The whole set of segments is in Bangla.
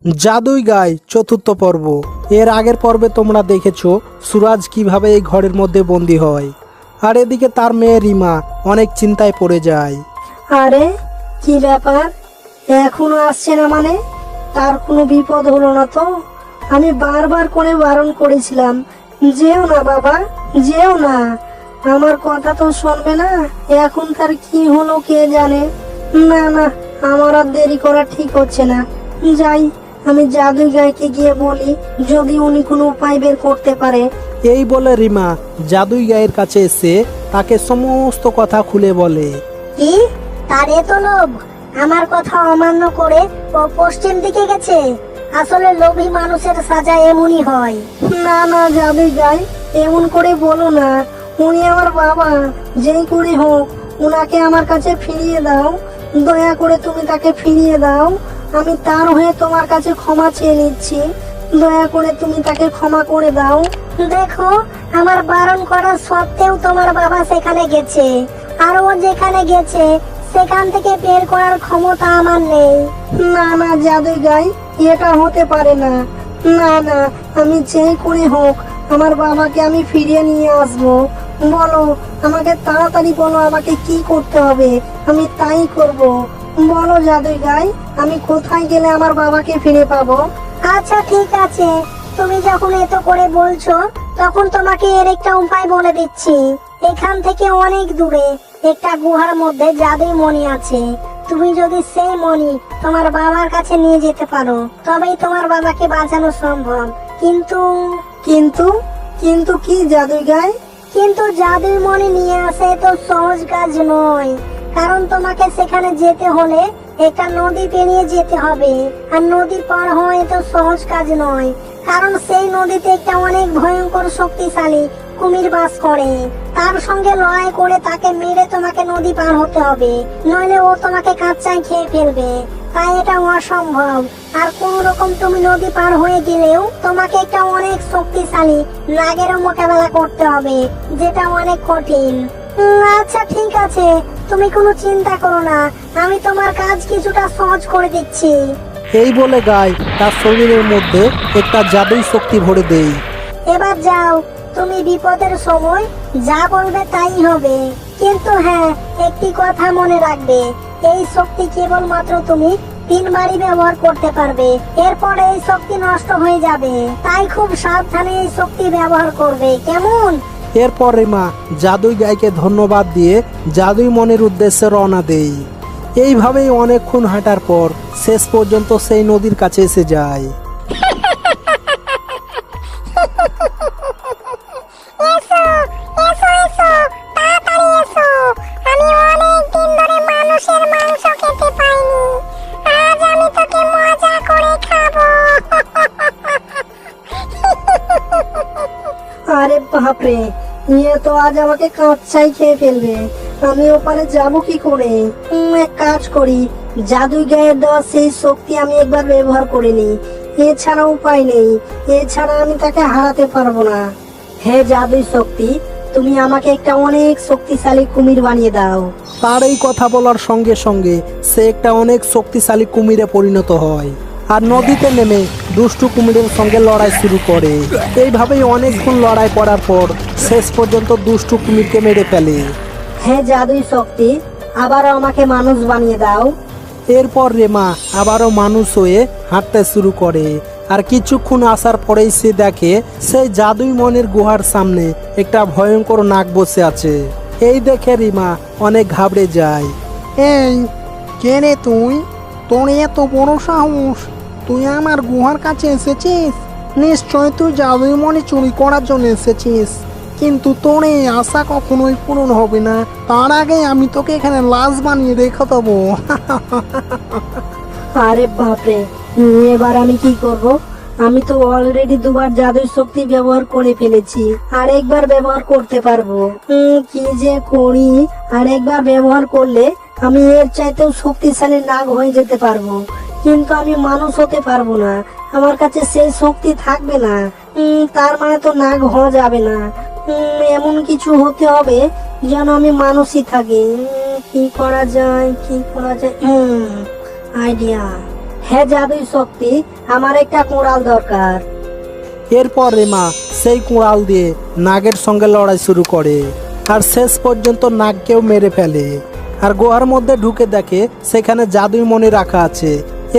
জাদুই গায় চতুর্থ পর্ব। এর আগের পর্বে তোমরা দেখেছো সুরাজ কিভাবে এই ঘরের মধ্যে বন্দী হয়, আর এদিকে তার মেয়ে রিমা অনেক চিন্তায় পড়ে যায়। আরে কি ব্যাপার, এখনো আসছে না? মানে তার কোনো বিপদ হলো না তো? আমি বারবার করে বারণ করেছিলাম, যেও না বাবা, যেও না। আমার কথা তো শুনবে না। এখন তার কি হলো কে জানে। না না, আমার আর দেরি করা ঠিক হচ্ছে না। যাই, আমি জাদুই গায়কে গিয়ে বলি, যদি উনি কোনো উপায় বের করতে পারে। এই বলে রিমা জাদুই গায়ের কাছে এসে তাকে সমস্ত কথা খুলে বলে। কি তার এত লোভ? আমার কথা অমান্য করে ও পশ্চিম দিকে গেছে। আসলে লোভী মানুষের সাজা এমনই হয়। না না জাদুই গায়, এমন করে বলো না। উনি আমার বাবা, যেই করে হোক উনাকে আমার কাছে ফিরিয়ে দাও। দয়া করে তুমি তাকে ফিরিয়ে দাও। আমি তার হয়ে তোমার কাছে ক্ষমা চেয়ে নিচ্ছি। দয়া করে তুমি তাকে ক্ষমা করে দাও। দেখো, আমার বারণ করা সত্ত্বেও তোমার বাবা সেখানে গেছে, আর ও যেখানে গেছে সেখান থেকে বের করার ক্ষমতা আমার নেই। না না জাদুই গায়, এটা হতে পারে না। না না, আমি যেই করে হোক আমার বাবাকে আমি ফিরিয়ে নিয়ে আসবো। বলো, আমাকে তাড়াতাড়ি বলো, আমাকে কি করতে হবে, আমি তাই করব। বলো জাদুই গায়, আমি কোথায় গেলে আমার বাবাকে ফিরে পাবো? আচ্ছা ঠিক আছে, তুমি যখন এত করে বলছো তখন তোমাকে এর একটা উপায় বলে দিচ্ছি। এখান থেকে অনেক দূরে একটা গুহার মধ্যে জাদুই মণি আছে। তুমি যদি সেই মণি তোমার বাবার কাছে নিয়ে যেতে পারো তবেই তোমার বাবাকে বাঁচানো সম্ভব। কিন্তু কিন্তু কিন্তু কি জাদুই গায়? কিন্তু জাদুই মণি নিয়ে আসে তো সহজ কাজ নয়, কারণ তোমাকে সেখানে যেতে হলে একটা নদী পেরিয়ে যেতে হবে। আর নদী পার হওয়া তো সহজ কাজ নয়, কারণ সেই নদীতে একটা অনেক ভয়ঙ্কর শক্তিশালী কুমির বাস করে। তার সঙ্গে লড়াই করে তাকে মেরে তোমাকে নদী পার হতে হবে, নইলে ও তোমাকে কাঁচায় খেয়ে ফেলবে। তাই এটা অসম্ভব। আর কোন রকম তুমি নদী পার হয়ে গেলেও তোমাকে একটা অনেক শক্তিশালী নাগেরও মোকাবেলা করতে হবে, যেটা অনেক কঠিন। আচ্ছা ঠিক আছে, তুমি কোনো চিন্তা করো না, আমি তোমার কাজ কিছুটা সহজ করে দিচ্ছি। এই বলে গায় তার শরীরের মধ্যে একটা জাদুই শক্তি ভরে দেয়। এবার যাও, তুমি বিপদের সময় যা বলবে তাই হবে। কিন্তু হ্যাঁ, একটি কথা মনে রাখবে, এই শক্তি কেবলমাত্র তুমি 3 বারই ব্যবহার করতে পারবে। এরপরে এই শক্তি নষ্ট হয়ে যাবে, তাই খুব সাবধানে এই শক্তি ব্যবহার করবে, কেমন? এরপর রিমা জাদুই গায়কে ধন্যবাদ দিয়ে জাদুই মনের উদ্দেশ্যে রওনা দেয়। এইভাবেই অনেকক্ষণ হাঁটার পর শেষ পর্যন্ত সেই নদীর কাছে এসে যায়। এসো এসো এসো, তাড়াতাড়ি এসো। আমি অনেক দিন ধরে মানুষের মাংস খেতে পাইনি, আজ আমি তোকে মজা করে খাবো। আরে বাপরে, ইয়ে তো আজ আমাকে কাঁচাই খেয়ে ফেলবে। আমি ওপারে যাব কি করে? এক কাজ করি, জাদুই গায়ের দেওয়া সেই শক্তি আমি একবার ব্যবহার করে নিই। এছাড়া উপায় নেই, এছাড়া আমি তাকে হারাতে পারবো না। হে জাদুই শক্তি, তুমি আমাকে একটা অনেক শক্তিশালী কুমির বানিয়ে দাও। তার এই কথা বলার সঙ্গে সঙ্গে সে একটা অনেক শক্তিশালী কুমিরে পরিণত হয় আর নদীতে নেমে দুষ্টু কুমিরের সঙ্গে লড়াই শুরু করে। এইভাবেই অনেকক্ষণ লড়াই করার পর শেষ পর্যন্ত দুষ্টু কুমিরকে মেরে ফেলে। হে জাদুই শক্তি, আবারও আমাকে মানুষ বানিয়ে দাও। এরপর রেমা আবারও মানুষ হয়ে হাঁটতে শুরু করে, আর কিছুক্ষণ আসার পরেই সে দেখে সেই জাদুই মনের গুহার সামনে একটা ভয়ঙ্কর নাগ বসে আছে। এই দেখে রিমা অনেক ঘাবড়ে যায়। এই কে রে তুই? তোর এত বড় সাহস, তুই আমার গুহার কাছে এসেছিস? নিশ্চয় তুই জাদুই মণি চুরি করার জন্য এসেছিস, কিন্তু তোর এই আশা কখনোই পূরণ হবে না। তার আগে আমি তোকে এখানে লাশ বানিয়ে রেখে দেবো। আরে বাপরে, এবার আমি কি করব? আমি তো অলরেডি 2বার জাদুই শক্তি ব্যবহার করে ফেলেছি, আর একবার ব্যবহার করতে পারবো। কি যে করি, আর একবার ব্যবহার করলে আমি এর চাইতেও শক্তিশালী নাগ হয়ে যেতে পারবো, কিন্তু আমি মানুষ হতে পারবো না। আমার কাছে সেই শক্তি থাকবে না। তার মানে তো নাগ হওয়া যাবে না। এমন কিছু হতে হবে যেন আমি মানুষই থাকি। কি করা যায়, কি করা যায়? আইডিয়া। হ্যাঁ জাদুই শক্তি, আমার একটা কুড়াল দরকার। এরপর রিমা সেই কুড়াল দিয়ে নাগের সঙ্গে লড়াই শুরু করে আর শেষ পর্যন্ত নাগকেও মেরে ফেলে। আর গুহার মধ্যে ঢুকে দেখে সেখানে জাদুই মণি রাখা আছে।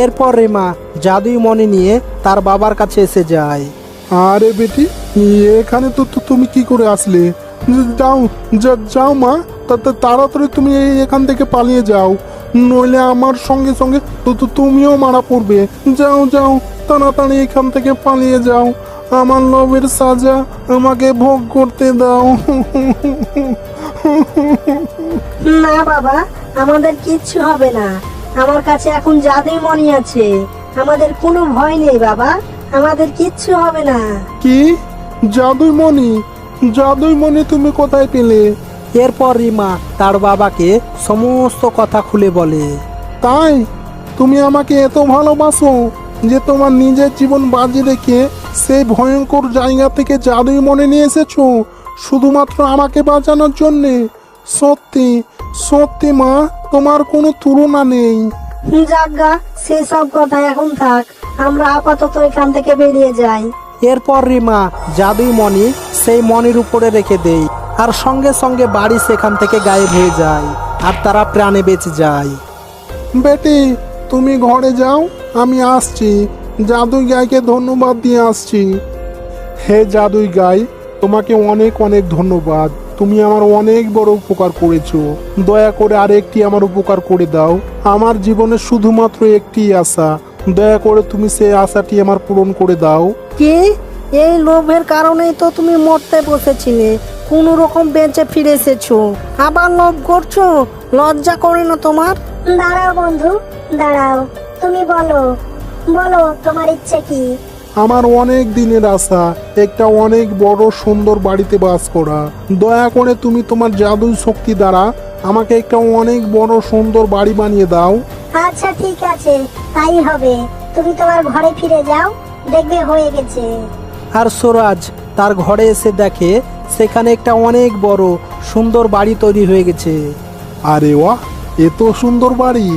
এরপর রিমা জাদুই মণি নিয়ে তার বাবার কাছে এসে যায়। আরে বেটি, এখানে তো তুমি কি করে আসলে? যাও যাও মা, তাড়াতাড়ি তুমি এখান থেকে পালিয়ে যাও, নইলে আমার সঙ্গে সঙ্গে তুমিও মারা পড়বে। যাও যাও, তাড়াতাড়ি এখান থেকে পালিয়ে যাও, আমার লোভের সাজা আমাকে ভোগ করতে দাও। না বাবা, আমাদের কিচ্ছু হবে না, আমার কাছে এখন জাদুই মণি আছে, আমাদের কোনো ভয় নেই বাবা, আমাদের কিচ্ছু হবে না। কি জাদুই মণি? জাদুই মণি তুমি কোথায় পেলে? এরপর রিমা তার বাবাকে সমস্ত কথা খুলে বলে। তাই তুমি আমাকে এত ভালোবাসো যে তোমার নিজের জীবন বাজি রেখে সেই ভয়ঙ্কর জায়গা থেকে জাদুই মনে নিয়ে এসেছো শুধুমাত্র আমাকে বাঁচানোর জন্যে? সত্যি সত্যি মা, তোমার কোনো তুলনা নেই। যাজ্ঞা, সেসব কথা এখন থাক, আমরা আপাতত এখান থেকে বেরিয়ে যাই। এরপর রিমা জাদুই মণি সেই মণির উপরে রেখে দেয় আর সঙ্গে সঙ্গে বাড়ি সেখান থেকে গায়েব হয়ে যায় আর তারা প্রাণে বেঁচে যায়। বেটি, তুমি ঘরে যাও, আমি আসছি, জাদুই গাইকে ধন্যবাদ দিয়ে আসছি। হে জাদুই গাই, তোমাকে অনেক অনেক ধন্যবাদ, তুমি আমার অনেক বড় উপকার করেছো। দয়া করে আরেকটি আমার উপকার করে দাও, আমার জীবনে শুধুমাত্র একটি আশা, দয়া করে তুমি সেই আশাটি আমার পূরণ করে দাও। কি, এই লোভের কারণেই তো তুমি মরতে বসেছিলে, কোন রকম বেঁচে ফিরে এসেছো, আবার লোভ করছো? লজ্জা করে না তোমার? দাঁড়াও বন্ধু, দাঁড়াও, তুমি বলো বলো তোমার ইচ্ছে কি? আমার অনেক দিনের আশা একটা অনেক বড় সুন্দর বাড়িতে বাস করা। দয়া করে তুমি তোমার জাদুই শক্তি দ্বারা আমাকে একটা অনেক বড় সুন্দর বাড়ি বানিয়ে দাও। আচ্ছা ঠিক আছে, তাই হবে, তুমি তোমার ঘরে ফিরে যাও, দেখবে হয়ে গেছে। আর সুরাজ তার ঘরে এসে দেখে সেখানে একটা অনেক বড় সুন্দর বাড়ি তৈরি হয়ে গেছে। আরে ওয়াহ, এত সুন্দর বাড়ি,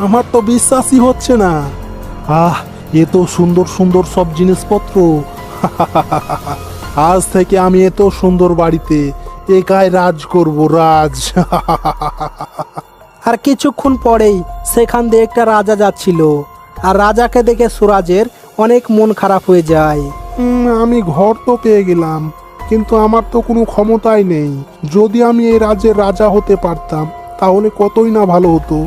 আমার তো বিশ্বাসই হচ্ছে না। আহ, এত সুন্দর সুন্দর সব জিনিসপত্র। আজ থেকে আমি এত সুন্দর বাড়িতে একাই রাজ করব, রাজ। আর কিছুক্ষণ পরেই সেখান দিয়ে একটা রাজা যাচ্ছিল আর রাজাকে দেখে সুরাজের অনেক মন খারাপ হয়ে যায়। আমি ঘর তো পেয়ে গেলাম, কিন্তু আমার তো কোনো ক্ষমতাই নেই। যদি আমি এই রাজ্যের রাজা হতে পারতাম তাহলে কতই না ভালো হতো।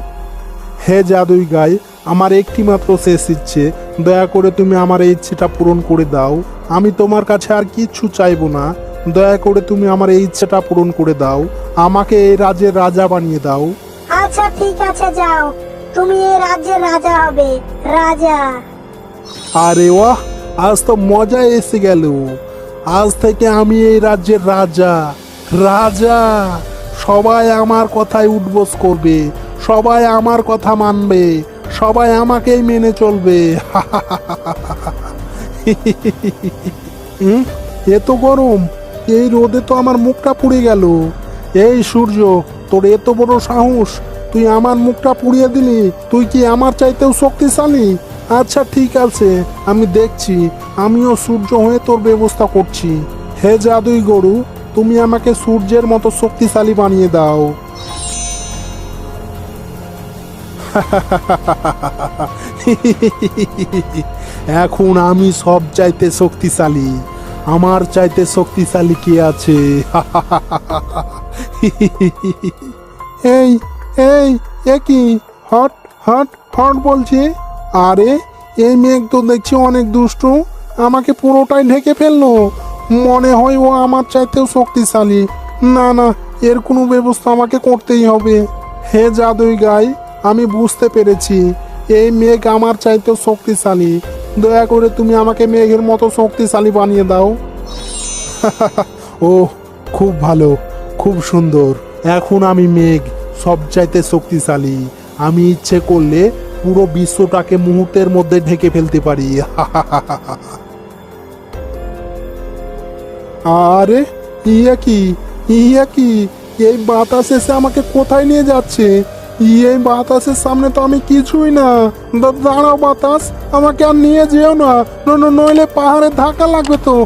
হে জাদুই গাই, আমার একটি মাত্র শেষ ইচ্ছে, দয়া করে তুমি আমার এই ইচ্ছেটা পূরণ করে দাও। আমি তোমার কাছে আর কিচ্ছু চাইবো না, দয়া করে তুমি আমার এই ইচ্ছেটা পূরণ করে দাও, আমাকে এই রাজ্যের রাজা বানিয়ে দাও। আচ্ছা ঠিক আছে, যাও, তুমি এই রাজ্যের রাজা হবে, রাজা। আরে ওয়াহ, আজ তো মজা এসে গেল, আজ থেকে আমি এই রাজ্যের রাজা, রাজা। সবাই আমার কথায় উঠবোস করবে, সবাই আমার কথা মানবে, সবাই আমাকেই মেনে চলবে। এত গরম, এই রোদে তো আমার মুখটা পুড়ে গেল। এই সূর্য, তোর এত বড় সাহস, তুই আমার মুখটা পুড়িয়ে দিলি? তুই কি আমার চাইতেও শক্তিশালী? আচ্ছা ঠিক আছে, আমি দেখছি, আমিও সূর্য হয়ে তোর ব্যবস্থা করছি। হে জাদুই গরু, তুমি আমাকে সূর্যের মতো শক্তিশালী বানিয়ে দাও। এখন আমি সব চাইতে শক্তিশালী, আমার চাইতে শক্তিশালী কে আছে? এই এই একই হট হট হট বলছে। আরে এই মেঘ তো দেখছি অনেক দুষ্টু, আমাকে পুরোটাই ঢেকে ফেললো, মনে হয় ও আমার চাইতেও শক্তিশালী। না না, এর কোনো ব্যবস্থা আমাকে করতেই হবে। হে জাদুই গাই, আমি বুঝতে পেরেছি এই মেঘ আমার চাইতেও শক্তিশালী, দয়া করে তুমি আমাকে মেঘের মতো শক্তিশালী বানিয়ে দাও। ও খুব ভালো, খুব সুন্দর, এখন আমি মেঘ, সব চাইতে শক্তিশালী। আমি ইচ্ছে করলে পুরো বিশ্বটাকে মুহূর্তের মধ্যে ঢেকে ফেলতে পারি। আরে ইয়া কি, ইয়া কি, এই বাতাস এসে আমাকে কোথায় নিয়ে যাচ্ছে? এই বাতাসের সামনে তো আমি কিছুই না। দাঁড়াও বাতাস, আমাকে আর নিয়ে যেও না, নইলে পাহাড়ে ধাক্কা লাগবে তো।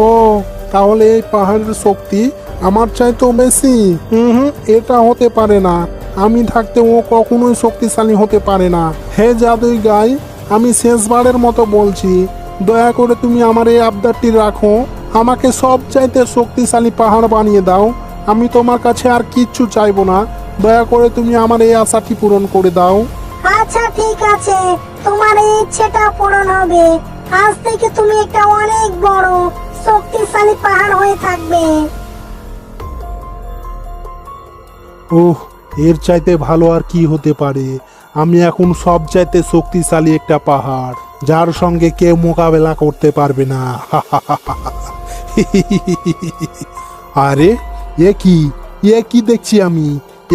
ও তাহলে এই পাহাড়ের শক্তি আমার চাইতেও বেশি? এটা হতে পারে না। আমি থাকতে ও কখনোই শক্তিশালী হতে পারে না। হে জাদুই গাই, আমি শেষবারের মতো বলছি, দয়া করে তুমি আমার এই আবদারটি রাখো। আমাকে সব চাইতে শক্তিশালী পাহাড় বানিয়ে দাও। আমি তোমার কাছে আর কিচ্ছু চাইবো না। দয়া করে তুমি আমার এই আশাটি পূরণ করে দাও। আচ্ছা ঠিক আছে, তোমার এই ইচ্ছেটা পূরণ হবে। আজ থেকে তুমি একটা অনেক বড় শক্তিশালী পাহাড় হয়ে থাকবে। ওহ, এর চাইতে ভালো আর কি হতে পারে। আমি এখন সব চাইতে শক্তিশালী একটা পাহাড়, যার সঙ্গে কেউ মোকাবেলা করতে পারবে না। আরে এ কি দেখছি আমি?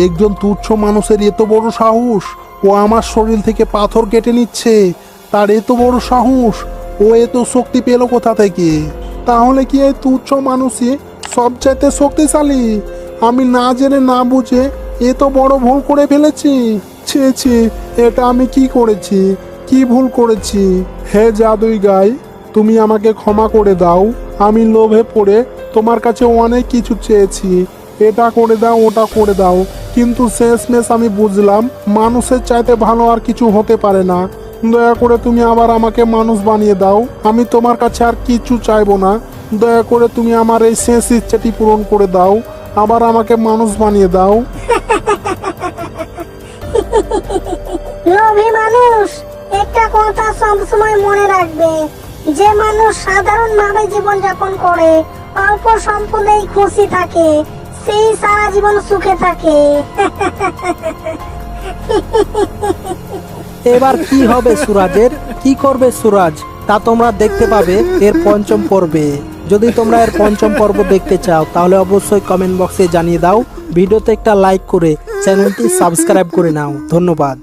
একজন তুচ্ছ মানুষের এত বড় সাহস! ও আমার শরীর থেকে পাথর কেটে নিচ্ছে। তার এত বড় সাহস! ও এত শক্তি পেল কোথা থেকে? তাহলে কি এই তুচ্ছ মানুষই সব চাইতে শক্তিশালী? আমি না জেনে না বুঝে এত বড় ভুল করে ফেলেছি। ছি, এটা আমি কি করেছি? কি ভুল করেছি? হে জাদুই গাই, তুমি আমাকে ক্ষমা করে দাও। আমি লোভে পড়ে তোমার কাছে অনেক কিছু চেয়েছি, এটা করে দাও, ওটা করে দাও, কিন্তু শেষমেশ আমি বুঝলাম মানুষের চাইতে ভালো আর কিছু হতে পারে না। দয়া করে তুমি আবার আমাকে মানুষ বানিয়ে দাও। আমি তোমার কাছে আর কিছু চাইবো না। দয়া করে তুমি আমার এই শেষ ইচ্ছাটি পূরণ করে দাও, আবার আমাকে মানুষ বানিয়ে দাও। লোভী মানুষ, একটা কথা সবসময় মনে রাখবে, যে মানুষ সাধারণ ভাবে জীবনযাপন করে, অল্প সম্পদেই খুশি থাকে, সেই সারা জীবন সুখে থাকে। এবার কি হবে সুরাজের? কি করবে সুরাজ? তা তোমরা দেখতে পাবে এর পঞ্চম পর্বে। যদি তোমরা এর পঞ্চম পর্ব দেখতে চাও তাহলে অবশ্যই কমেন্ট বক্সে জানিয়ে দাও। ভিডিওতে একটা লাইক করে চ্যানেলটি সাবস্ক্রাইব করে নাও। ধন্যবাদ।